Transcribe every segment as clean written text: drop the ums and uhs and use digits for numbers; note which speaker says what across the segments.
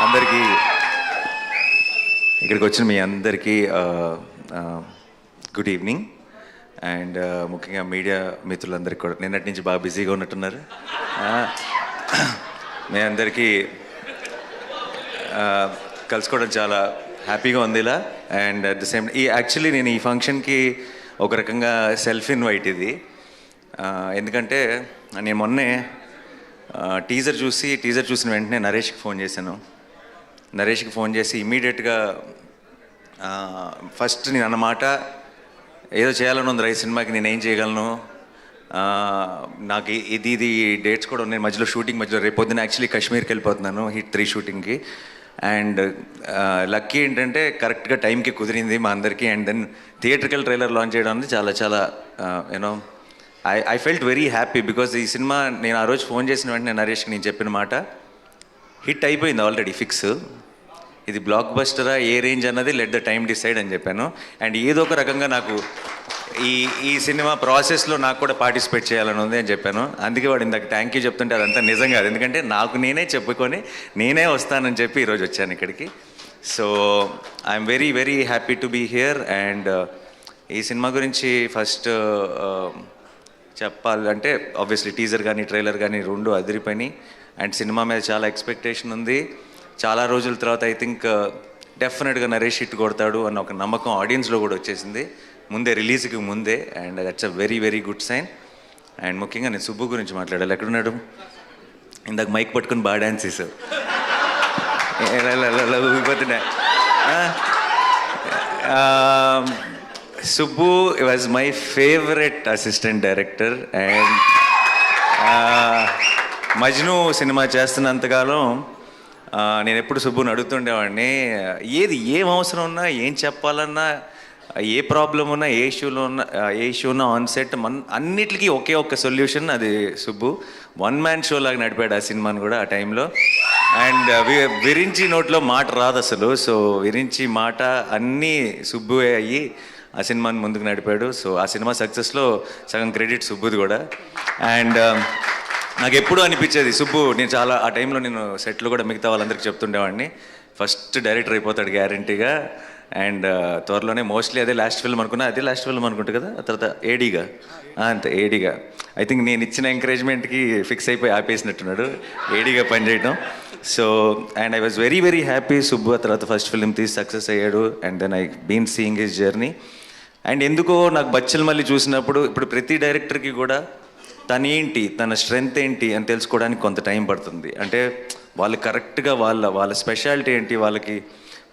Speaker 1: అందరికీ ఇక్కడికి వచ్చిన మీ అందరికీ గుడ్ ఈవినింగ్. అండ్ ముఖ్యంగా మీడియా మిత్రులందరికీ కూడా నిన్నటి నుంచి బాగా బిజీగా ఉన్నట్టున్నారు. మీ అందరికీ కలుసుకోవడం చాలా హ్యాపీగా ఉంది ఇలా. And at the same actually నేను ఈ ఫంక్షన్కి ఒక రకంగా సెల్ఫ్ ఇన్వైట్ ఇది. ఎందుకంటే నేను మొన్నే టీజర్ చూసిన వెంటనే నరేష్కి ఫోన్ చేశాను. నరేష్కి ఫోన్ చేసి ఇమ్మీడియట్గా ఫస్ట్ నేను అన్నమాట, ఏదో చేయాలని ఉంది రైట్ సినిమాకి, నేను ఏం చేయగలను, నాకు ఇది డేట్స్ కూడా ఉన్నాయి మధ్యలో, షూటింగ్ మధ్యలో. రేపు పొద్దున యాక్చువల్లీ కాశ్మీర్కి వెళ్ళిపోతున్నాను హిట్ 3 షూటింగ్కి. అండ్ లక్కీ ఏంటంటే కరెక్ట్గా టైంకి కుదిరింది మా అందరికీ. And then theatrical trailer launch చేయడం అనేది చాలా చాలా you know I felt very happy. Because ఈ సినిమా నేను ఆ రోజు ఫోన్ చేసిన వెంటనే నరేష్కి నేను చెప్పిన మాట హిట్ అయిపోయింది ఆల్రెడీ ఫిక్స్. ఇది బ్లాక్ బస్టరా ఏ రేంజ్ అన్నది లెట్ ద టైమ్ డిసైడ్ అని చెప్పాను. అండ్ ఏదో ఒక రకంగా నాకు ఈ సినిమా ప్రాసెస్లో నాకు కూడా పార్టిసిపేట్ చేయాలని ఉంది అని చెప్పాను. అందుకే వాడు ఇందాక థ్యాంక్ యూ చెప్తుంటే అదంతా నిజం కాదు, ఎందుకంటే నాకు నేనే చెప్పుకొని నేనే వస్తానని చెప్పి ఈరోజు వచ్చాను ఇక్కడికి. So I'm very very happy to be here. And ఈ సినిమా గురించి ఫస్ట్ చెప్పాలంటే ఆబ్వియస్లీ టీజర్ కానీ ట్రైలర్ కానీ రెండు అదిరిపోయినాయి. అండ్ సినిమా మీద చాలా ఎక్స్పెక్టేషన్ ఉంది. చాలా రోజుల తర్వాత ఐ థింక్ డెఫినెట్గా నరేష్ హిట్ కొడతాడు అన్న ఒక నమ్మకం ఆడియన్స్లో కూడా వచ్చేసింది ముందే, రిలీజ్కి ముందే. And that's a very very good sign. And ముఖ్యంగా నేను సుబ్బు గురించి మాట్లాడాలి. ఎక్కడున్నాడు? ఇందాక మైక్ పట్టుకుని బాగా డ్యాన్స్ చేసావు, ఊగిపోతున్నా. Subbu was my favourite assistant director. And Majnu సినిమా చేస్తున్నంతకాలం నేను ఎప్పుడు సుబ్బుని అడుగుతుండేవాడిని, ఏం అవసరం ఉన్నా, ఏం చెప్పాలన్నా, ఏ ప్రాబ్లం ఉన్నా, ఏ ఇష్యూ ఉన్నా ఆన్ సెట్ అన్నిటికీ ఒకే ఒక్క సొల్యూషన్, అది సుబ్బు. వన్ మ్యాన్ షో లాగా నడిపాడు ఆ సినిమాని కూడా ఆ టైంలో. అండ్ విరించి నోట్లో మాట రాదు అసలు. సో విరించి మాట అన్నీ సుబ్బువే అయ్యి ఆ సినిమాని ముందుకు నడిపాడు. సో ఆ సినిమా సక్సెస్లో సగం క్రెడిట్ సుబ్బుది కూడా. అండ్ నాకు ఎప్పుడూ అనిపించేది సుబ్బు, నేను చాలా ఆ టైంలో నేను సెట్లో కూడా మిగతా వాళ్ళందరికీ చెప్తుండేవాడిని, ఫస్ట్ డైరెక్టర్ అయిపోతాడు గ్యారంటీగా. అండ్ త్వరలోనే మోస్ట్లీ అదే లాస్ట్ ఫిల్మ్ అనుకున్నా, అదే లాస్ట్ ఫిల్మ్ అనుకుంటా కదా, ఆ తర్వాత ఏడీగా, అంతే ఏడీగా. ఐ థింక్ నేను ఇచ్చిన ఎంకరేజ్మెంట్కి ఫిక్స్ అయిపోయి ఆపేసినట్టున్నాడు ఏడీగా పనిచేయడం. So and I was very very happy. Subbu ఆ తర్వాత ఫస్ట్ ఫిల్మ్ తీసి సక్సెస్ అయ్యాడు. And then I been seeing his journey. And ఎందుకో నాకు బచ్చల్ మళ్ళీ చూసినప్పుడు, ఇప్పుడు ప్రతి డైరెక్టర్కి కూడా తనేంటి, తన స్ట్రెంగ్త్ ఏంటి అని తెలుసుకోవడానికి కొంత టైం పడుతుంది. అంటే వాళ్ళు కరెక్ట్గా వాళ్ళ స్పెషాలిటీ ఏంటి, వాళ్ళకి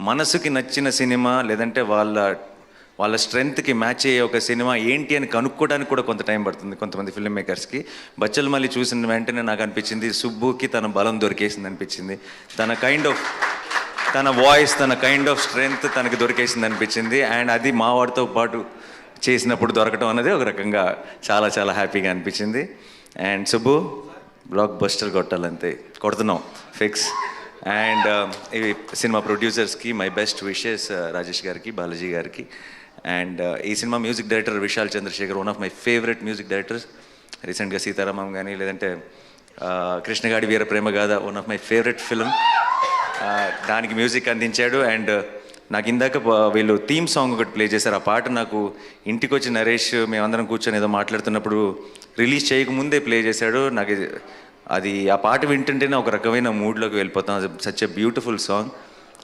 Speaker 1: మనసుకి నచ్చిన సినిమా లేదంటే వాళ్ళ స్ట్రెంగ్త్కి మ్యాచ్ అయ్యే ఒక సినిమా ఏంటి అని కనుక్కోవడానికి కూడా కొంత టైం పడుతుంది కొంతమంది ఫిల్మ్ మేకర్స్కి. బచ్చల్ మళ్ళీ చూసిన వెంటనే నాకు అనిపించింది సుబ్బుకి తన బలం దొరికేసింది అనిపించింది. తన వాయిస్, తన కైండ్ ఆఫ్ స్ట్రెంగ్త్ తనకి దొరికేసింది అనిపించింది. అండ్ అది మా వాడితో పాటు చేసినప్పుడు దొరకడం అనేది ఒక రకంగా చాలా చాలా హ్యాపీగా అనిపించింది. అండ్ సుబ్బు బ్లాక్ బస్టర్ కొట్టాలంతే, కొడుతున్నాం ఫిక్స్. అండ్ ఈ సినిమా ప్రొడ్యూసర్స్కి మై బెస్ట్ విషెస్, రాజేష్ గారికి, బాలాజీ గారికి. అండ్ ఈ సినిమా music director Vishal Chandrashekhar, one of my favourite music directors. రీసెంట్గా సీతారామం కానీ లేదంటే Krishnagadi Veera Prema Gaadha, one of my favourite film, దానికి మ్యూజిక్ అందించాడు. అండ్ నాకు ఇందాక వీళ్ళు థీమ్ సాంగ్ ఒకటి ప్లే చేశారు. ఆ పాట నాకు ఇంటికి వచ్చి నరేష్ మేమందరం కూర్చొని ఏదో మాట్లాడుతున్నప్పుడు రిలీజ్ చేయకముందే ప్లే చేశాడు. నాకు అది ఆ పాట వింటుంటేనే ఒక రకమైన మూడ్లోకి వెళ్ళిపోతాం. Such a beautiful song.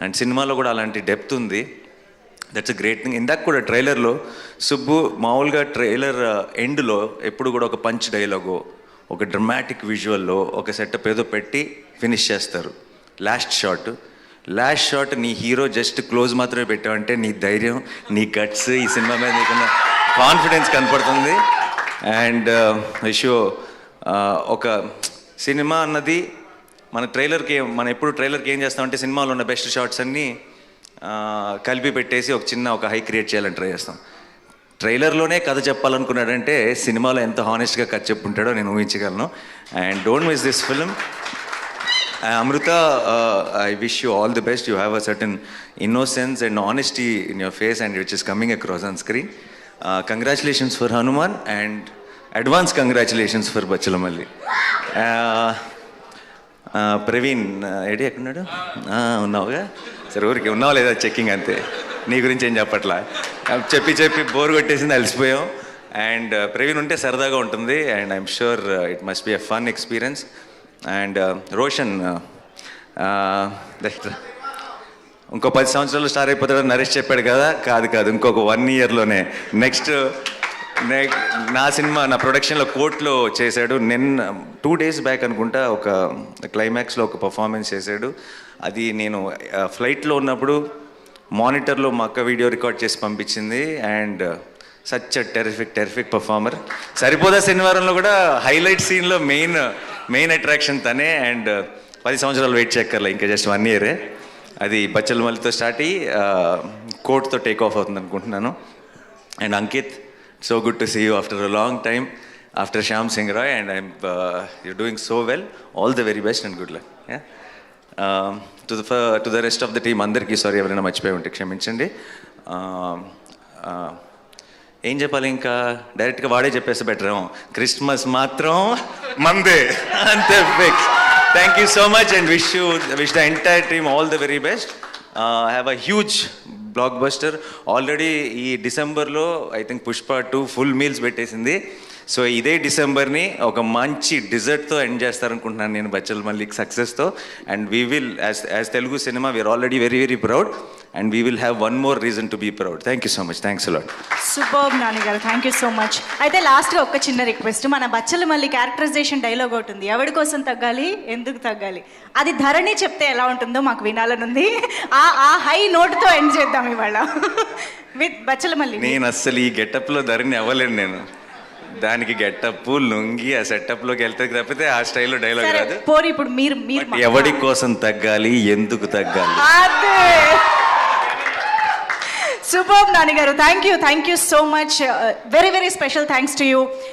Speaker 1: And సినిమాలో కూడా అలాంటి డెప్త్ ఉంది. That's a great thing. ఇందాక కూడా ట్రైలర్లో సుబ్బు మామూలుగా ట్రైలర్ ఎండ్లో ఎప్పుడు కూడా ఒక పంచ్ డైలాగో, ఒక డ్రమాటిక్ విజువల్లో ఒక సెటప్ ఏదో పెట్టి ఫినిష్ చేస్తారు. లాస్ట్ షాట్ నీ హీరో జస్ట్ క్లోజ్ మాత్రమే పెట్టావంటే నీ ధైర్యం, నీ గట్స్, ఈ సినిమా మీద నీకున్న కాన్ఫిడెన్స్ కనపడుతుంది. అండ్ విషో ఒక సినిమా అన్నది మనం ఎప్పుడు ట్రైలర్కి ఏం చేస్తామంటే సినిమాలో ఉన్న బెస్ట్ షాట్స్ అన్నీ కలిపి పెట్టేసి ఒక హై క్రియేట్ చేయాలని ట్రై చేస్తాం. ట్రైలర్లోనే కథ చెప్పాలనుకున్నాడంటే సినిమాలో ఎంత హానెస్ట్గా కథ చెప్పుంటాడో నేను ఊహించగలను. And don't miss this film. Amrita, I wish you all the best. You have a certain innocence and honesty in your face, and which is coming across on screen. Congratulations for Hanuman, and advance congratulations for Bachalamalli. Praveen AD ఎక్కడున్నాడు? ఉన్నావుగా? సరే ఊరికి ఉన్నావా లేదా checking అంతే, నీ గురించి ఏం చెప్పట్లా. చెప్పి బోర్ కొట్టేసింది, అలసిపోయాం. అండ్ ప్రవీణ్ ఉంటే సరదాగా ఉంటుంది and I'm sure it must be a fun experience. And Roshan ఇంకో 10 సంవత్సరాలు స్టార్ అయిపోతాడు నరేష్ చెప్పాడు కదా, కాదు ఇంకొక 1 ఇయర్లోనే నెక్స్ట్ నా సినిమా నా ప్రొడక్షన్లో కోర్టులో చేశాడు. 2 days బ్యాక్ అనుకుంటా ఒక క్లైమాక్స్లో ఒక పర్ఫార్మెన్స్ చేశాడు. అది నేను ఫ్లైట్లో ఉన్నప్పుడు మానిటర్లో మా అక్క వీడియో రికార్డ్ చేసి పంపించింది. And such terrific performer. సరిపోదా శనివారంలో కూడా హైలైట్ సీన్లో మెయిన్ అట్రాక్షన్ తనే. అండ్ 10 సంవత్సరాలు వెయిట్ చేయక్కర్లే, ఇంకా జస్ట్ 1 year. అది బచ్చలమల్లితో స్టార్ట్ అయ్యి కోర్టుతో టేక్ ఆఫ్ అవుతుంది అనుకుంటున్నాను. And Ankit, so good to see you after a long time, after Shyam Singh Roy, and you're doing so well. All the very best and good luck. Yeah. To the rest of the team, andarki sorry ఎవరైనా మర్చిపోయి ఉంటే క్షమించండి. ఏం చెప్పాలి, ఇంకా డైరెక్ట్గా వాడే చెప్పేస్తే బెటర్ ఏమో. క్రిస్మస్ మాత్రం మందే అంతే fix. Thank you so much and wish the entire team all the very best. Have a huge blockbuster. Already ఈ డిసెంబర్లో I think Pushpa 2 full meals పెట్టేసింది. సో ఇదే డిసెంబర్ని ఒక మంచి డిజర్ట్తో ఎండ్ చేస్తారనుకుంటున్నాను నేను బచ్చలమల్లికి సక్సెస్తో. And we will as Telugu cinema we are already very proud and we will have 1 more reason to be proud. Thank you so much. Thanks allot.
Speaker 2: Superb Nani గారు, థ్యాంక్ యూ సో మచ్. అయితే లాస్ట్గా ఒక చిన్న రిక్వెస్ట్, మన బచ్చలమల్లి క్యారెక్టరైజేషన్ డైలాగ్ ఒకటి ఉంది, ఎవడి కోసం తగ్గాలి ఎందుకు తగ్గాలి, అది ధరణి చెప్తే ఎలా ఉంటుందో మాకు వినాలనుంది. ఆ హై నోట్తో ఎండ్ చేద్దాం ఇవాళ విత్ బచ్చలమల్లి.
Speaker 1: నేను అస్సలు ఈ గెటప్లో ధరణి అవ్వలేను. నేను దానికి గెటప్ లుంగి ఆ సెటప్లోకి వెళ్తే తప్పితే ఆ స్టైల్లో డైలాగ్ రాదు.
Speaker 2: పోనీ ఇప్పుడు మీరు
Speaker 1: ఎవడి కోసం తగ్గాలి ఎందుకు తగ్గాలి.
Speaker 2: సూపర్బ్ నాని గారు, thank you so much. Very special thanks to you.